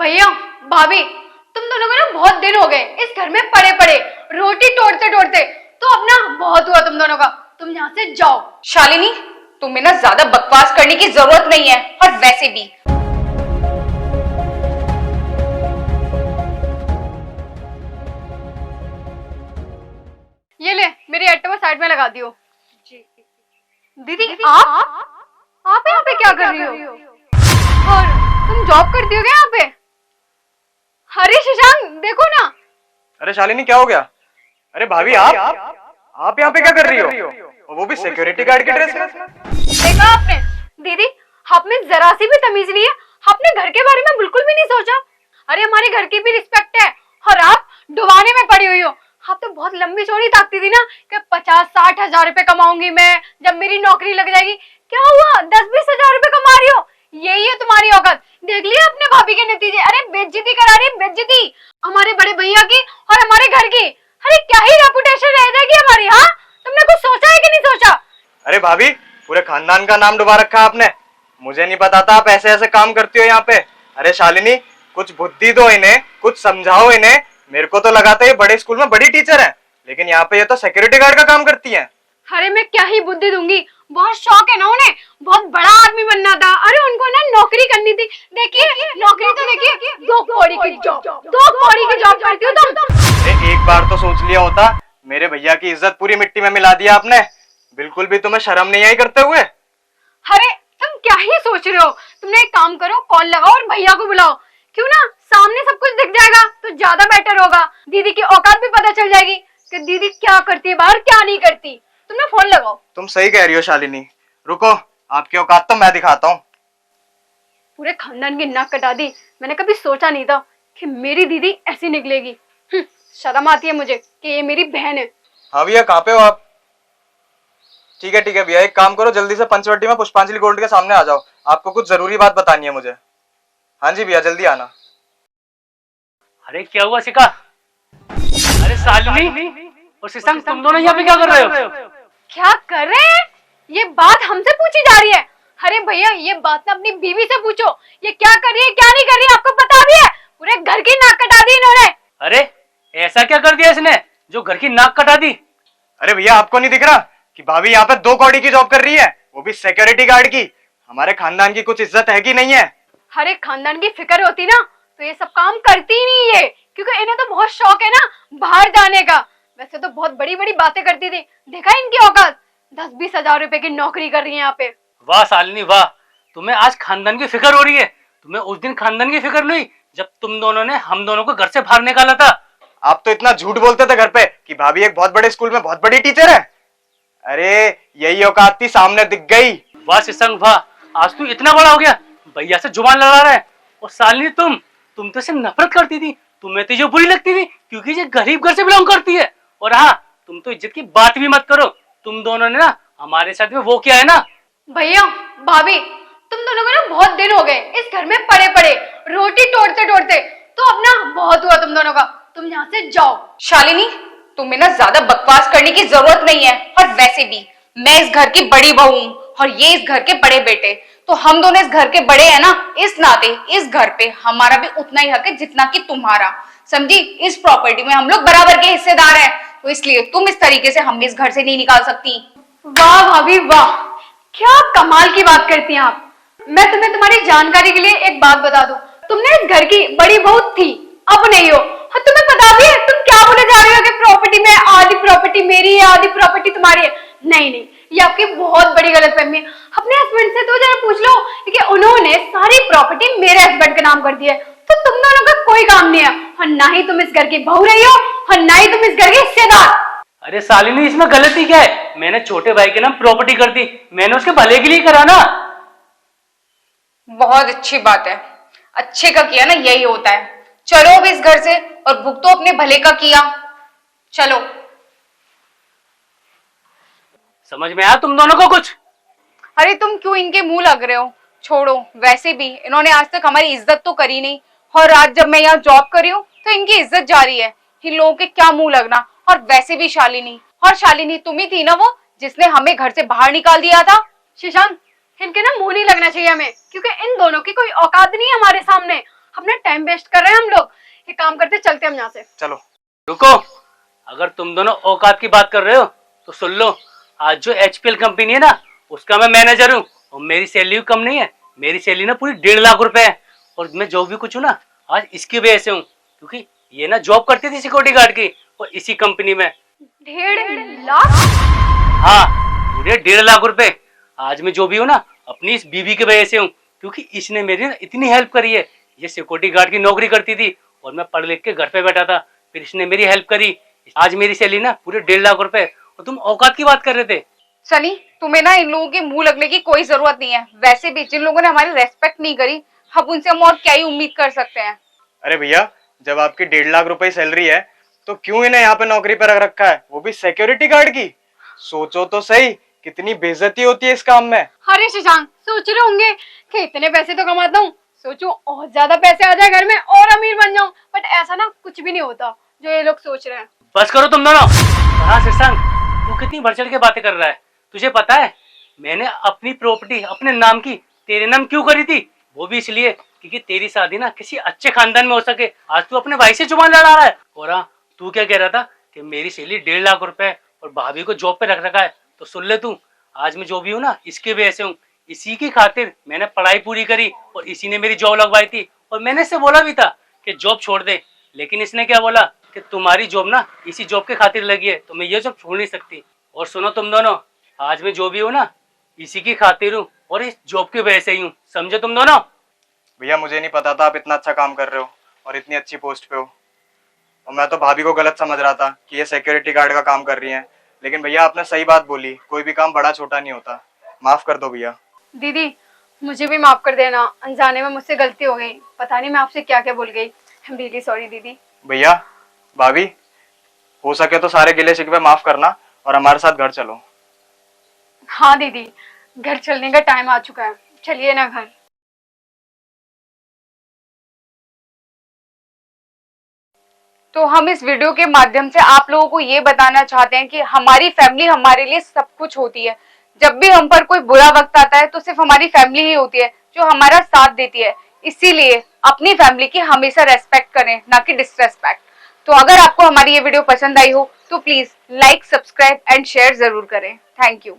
भैया भाभी, तुम दोनों को ना बहुत दिन हो गए इस घर में पड़े पड़े, रोटी तोड़ते तोड़ते। तो अब ना बहुत हुआ तुम दोनों का, तुम यहाँ से जाओ। शालिनी, तुम्हें ना ज्यादा बकवास करने की जरूरत नहीं है। और वैसे भी ये ले, मेरी एक्टिवा साइड में लगा दियो। दीदी आप यहाँ पे क्या कर रही हो? और तुम जॉब करती हो क्या यहाँ पे? अरे शशांक देखो ना। अरे शालिनी क्या हो गया? अरे भाभी आप यहाँ पे क्या कर रही हो? और वो भी सिक्योरिटी गार्ड की ड्रेस में। देखा आपने दीदी, आपने जरा सी भी तमीज नहीं है, आपने घर के बारे में बिल्कुल भी नहीं सोचा। अरे हमारे घर की भी रिस्पेक्ट है और आप डुबाने में पड़ी हुई हो। आप तो बहुत लंबी चौड़ी ताकती थी ना कि 50-60 हजार रुपए कमाऊंगी मैं जब मेरी नौकरी लग जाएगी। क्या हुआ, 10-20 हजार रुपए कमा रही हो? यही है तुम्हारी औकात। देख लिया अपने भाभी के नतीजे। अरे बेइज्जती करा रही, बेइज्जती हमारे बड़े भैया की और हमारे घर की। अरे क्या ही रेपुटेशन रह जाएगी हमारी। हाँ, तुमने कुछ सोचा है कि नहीं सोचा? अरे भाभी, पूरे खानदान का नाम डुबा रखा आपने। मुझे नहीं पता था आप ऐसे ऐसे काम करती हो यहाँ पे। अरे शालिनी, कुछ बुद्धि दो इन्हें, कुछ समझाओ इन्हें। मेरे को तो लगा था ये बड़े स्कूल में बड़ी टीचर है, लेकिन यहाँ पे ये तो सिक्योरिटी गार्ड का काम करती है। अरे मैं क्या ही बुद्धि दूंगी, बहुत शौक है ना उन्हें, बहुत बड़ा आदमी बनना था। अरे उनको ना नौकरी करनी थी। देखिए नौकरी तो देखिए, 2 कौड़ी की जॉब, 2 कौड़ी की जॉब करती हो तुम। अरे एक बार तो सोच लिया होता। मेरे भैया की इज्जत पूरी मिट्टी में मिला दिया आपने। बिल्कुल भी तुम्हें शर्म नहीं आई करते हुए। अरे तुम क्या ही सोच रहे हो? तुमने एक काम करो, कॉल लगाओ और भैया को बुलाओ। क्यों ना, सामने सब कुछ दिख जाएगा तो ज्यादा बेटर होगा। दीदी की औकात भी पता चल जाएगी कि दीदी क्या करती है बाहर, क्या नहीं करती। तुमने फोन लगाओ। तुम सही कह रही हो शालिनी, रुको आपकी औकात तो मैं दिखाता हूँ। पूरे खानदान की नाक कटा दी। मैंने कभी सोचा नहीं था कि मेरी दीदी ऐसी निकलेगी। शर्म आती है मुझे कि ये मेरी बहन है। हाँ भैया, कहाँ पे हो आप? ठीक है भैया, एक काम करो, जल्दी से पंचवटी में पुष्पांजलि गोल्ड के सामने आ जाओ। आपको कुछ जरूरी बात बतानी है मुझे। हाँ जी भैया, जल्दी आना। अरे क्या हुआ शिका? अरे शालिनी और शशांक, तुम दोनों यहाँ पे क्या कर रहे हो? क्या कर रहे हैं? ये बात हमसे पूछी जा रही है? अरे भैया ये बात ना अपनी बीवी से पूछो। ये क्या कर रही है क्या नहीं कर रही है आपको पता भी है? पूरे घर की नाक कटा दी इन्होंने। अरे ऐसा क्या कर दिया इसने जो घर की नाक कटा दी? अरे भैया, आपको नहीं दिख रहा कि भाभी यहाँ पे 2 कौड़ी की जॉब कर रही है, वो भी सिक्योरिटी गार्ड की? हमारे खानदान की कुछ इज्जत है कि नहीं है? हर एक खानदान की फिक्र होती ना तो ये सब काम करती ही नहीं है, क्योंकि इन्हें तो बहुत शौक है ना बाहर जाने का। वैसे तो बहुत बड़ी बड़ी बातें करती थी, देखा इनकी औकात। 10-20 हजार रुपए की नौकरी कर रही है यहाँ पे। वाह शालिनी वाह, तुम्हें आज खानदान की फिक्र हो रही है। तुम्हें उस दिन खानदान की फिक्र नहीं जब तुम दोनों ने हम दोनों को घर से बाहर निकाला था। आप तो इतना झूठ बोलते थे घर पे कि भाभी एक बहुत बड़े स्कूल में बहुत बड़ी टीचर है। अरे यही औकात थी, सामने दिख गई। वाह शशांक वाह, आज तू इतना बड़ा हो गया, भैया से जुबान लड़ा रहा है। और शालिनी तुम तो से नफरत करती थी, तुम्हें तो जो बुरी लगती थी क्योंकि ये गरीब घर से बिलोंग करती है। और हाँ, तुम तो इज्जत की बात भी मत करो। तुम दोनों ने ना हमारे साथ में वो किया है ना। भैया भाभी, तुम दोनों को ना बहुत दिन हो गए इस घर में पड़े पड़े, रोटी तोड़ते तोड़ते। तो अब ना बहुत हुआ तुम दोनों का, तुम यहाँ से जाओ। शालिनी, तुम्हें ना ज्यादा बकवास करने की जरूरत नहीं है। और वैसे भी मैं इस घर की बड़ी बहू हूँ और ये इस घर के बड़े बेटे, तो हम दोनों इस घर के बड़े हैं ना, इस नाते इस घर पे हमारा भी उतना ही हक है जितना कि तुम्हारा। समझी? इस प्रॉपर्टी में हम लोग बराबर के हिस्सेदार हैं, तो इसलिए तुम इस तरीके से हमें इस घर से नहीं निकाल सकती। वाह भाभी वाह, क्या कमाल की बात करती हैं आप। मैं तुम्हें तुम्हारी जानकारी के लिए एक बात बता दूं, तुमने इस घर की बड़ी बहू थी, अब नहीं हो। हाँ, तुम्हें पता भी है तुम क्या बोले जा रही हो कि प्रॉपर्टी में आधी प्रॉपर्टी मेरी है आधी प्रॉपर्टी तुम्हारी है। नहीं, ये आपकी बहुत बड़ी गलतफहमी है। अपने हस्बैंड से तो जरा पूछ लो कि उन्होंने सारी प्रॉपर्टी मेरे हस्बैंड के नाम कर दी है, तो तुम दोनों का कोई काम नहीं है। और ना ही तुम इस घर की बहू रही हो और ना ही तुम इस घर के हिस्सेदार। अरे शालिनी, इसमें गलती क्या है? मैंने छोटे भाई के नाम प्रॉपर्टी कर दी, मैंने उसके भले के लिए करा ना। बहुत अच्छी बात है, अच्छे का किया ना, यही होता है। चलो अब इस घर से और भुगतो अपने भले का किया। चलो। समझ में आया तुम दोनों को कुछ? अरे तुम क्यों इनके मुंह लग रहे हो? छोड़ो, वैसे भी इन्होंने आज तक हमारी इज्जत तो करी नहीं, और आज जब मैं यहाँ जॉब कर रही हूँ तो इनकी इज्जत जा रही है। इन लोगों के क्या मुंह लगना। और वैसे भी शालिनी तुम ही थी ना वो जिसने हमें घर से बाहर निकाल दिया था। शशांक, इनके ना मुंह नहीं लगना चाहिए हमें, क्योंकि इन दोनों की कोई औकात नहीं है हमारे सामने। अपना टाइम वेस्ट कर रहे हैं हम लोग। एक काम करते, चलते हम यहाँ से। चलो। रुको, अगर तुम दोनों औकात की बात कर रहे हो तो सुन लो। आज जो HPL कंपनी है ना, उसका मैं मैनेजर हूँ और मेरी सैलरी कम नहीं है। मेरी सैलरी ना पूरी 1.5 लाख रुपए है और मैं जो भी कुछ हूँ ना, आज इसकी वजह से हूँ, क्योंकि ये ना जॉब करती थी सिक्योरिटी गार्ड की और इसी कंपनी में। 1.5 लाख? हाँ, पूरे 1.5 लाख रुपए। आज मैं जो भी हूँ ना, अपनी इस बीवी की वजह से हूँ, क्योंकि इसने मेरी ना इतनी हेल्प करी है। ये सिक्योरिटी गार्ड की नौकरी करती थी और मैं पढ़ लिख के घर पे बैठा था, फिर इसने मेरी हेल्प करी। आज मेरी सैलरी ना पूरे 1.5 लाख रुपए। और तुम औकात की बात कर रहे थे। सनी, तुम्हें ना इन लोगों के मुंह लगने की कोई जरूरत नहीं है। वैसे भी जिन लोगों ने हमारी रेस्पेक्ट नहीं करी, अब उनसे हम और क्या ही उम्मीद कर सकते हैं। अरे भैया, जब आपकी 1.5 लाख रुपए सैलरी है तो क्यों इन्हें यहाँ पे नौकरी पर रख रखा है, वो भी सिक्योरिटी गार्ड की? सोचो तो सही, कितनी बेइज्जती होती है इस काम में। अरे शशांक, सोच रहे होंगे कि इतने पैसे तो कमाता हूँ, सोचो और ज्यादा पैसे आ जाए घर में और अमीर बन जाऊं, बट ऐसा ना कुछ भी नहीं होता जो ये लोग सोच रहे हैं। बस करो तुम दोनों। हाँ शशांक, तू कितनी बढ़ चढ़ के बातें कर रहा है। तुझे पता है मैंने अपनी प्रॉपर्टी अपने नाम की तेरे नाम क्यों करी थी? वो भी इसलिए क्योंकि तेरी शादी ना किसी अच्छे खानदान में हो सके। आज तू अपने भाई से जुबान लड़ा रहा है। और हाँ, तू क्या कह रहा था कि मेरी सैलरी 1.5 लाख रुपए और भाभी को जॉब पे रख रखा है, तो सुन ले तू, आज मैं जो भी हूँ ना, इसकी वजह से हूँ। इसी की खातिर मैंने पढ़ाई पूरी करी और इसी ने मेरी जॉब लगवाई थी। और मैंने इससे बोला भी था कि जॉब छोड़ दे, लेकिन इसने क्या बोला कि तुम्हारी जॉब ना इसी जॉब के खातिर लगी है, तो मैं ये जॉब छोड़ नहीं सकती। और सुनो तुम दोनों, आज मैं जो भी हूँ ना, इसी की खातिर हूँ और इस जॉब की वजह से ही हूँ। समझे तुम दोनों? भैया, मुझे नहीं पता था आप इतना अच्छा काम कर रहे हो और इतनी अच्छी पोस्ट पे हो। और मैं तो भाभी को गलत समझ रहा था कि ये सिक्योरिटी गार्ड का काम कर रही हैं। लेकिन भैया, आपने सही बात बोली, कोई भी काम बड़ा छोटा नहीं होता। माफ कर दो भैया। दीदी, मुझे भी माफ कर देना, अनजाने में मुझसे गलती हो गई। पता नहीं मैं आपसे क्या क्या बोल गई। आई एम रियली सॉरी दीदी। भैया, भाभी, हो सके तो सारे गिले शिकवे माफ करना और हमारे साथ घर चलो। हाँ दीदी, घर चलने का टाइम आ चुका है, चलिए ना घर। तो हम इस वीडियो के माध्यम से आप लोगों को ये बताना चाहते हैं कि हमारी फैमिली हमारे लिए सब कुछ होती है। जब भी हम पर कोई बुरा वक्त आता है तो सिर्फ हमारी फैमिली ही होती है जो हमारा साथ देती है। इसीलिए अपनी फैमिली की हमेशा रेस्पेक्ट करें, ना कि डिसरेस्पेक्ट। तो अगर आपको हमारी ये वीडियो पसंद आई हो तो please like, subscribe and share जरूर करें। Thank you.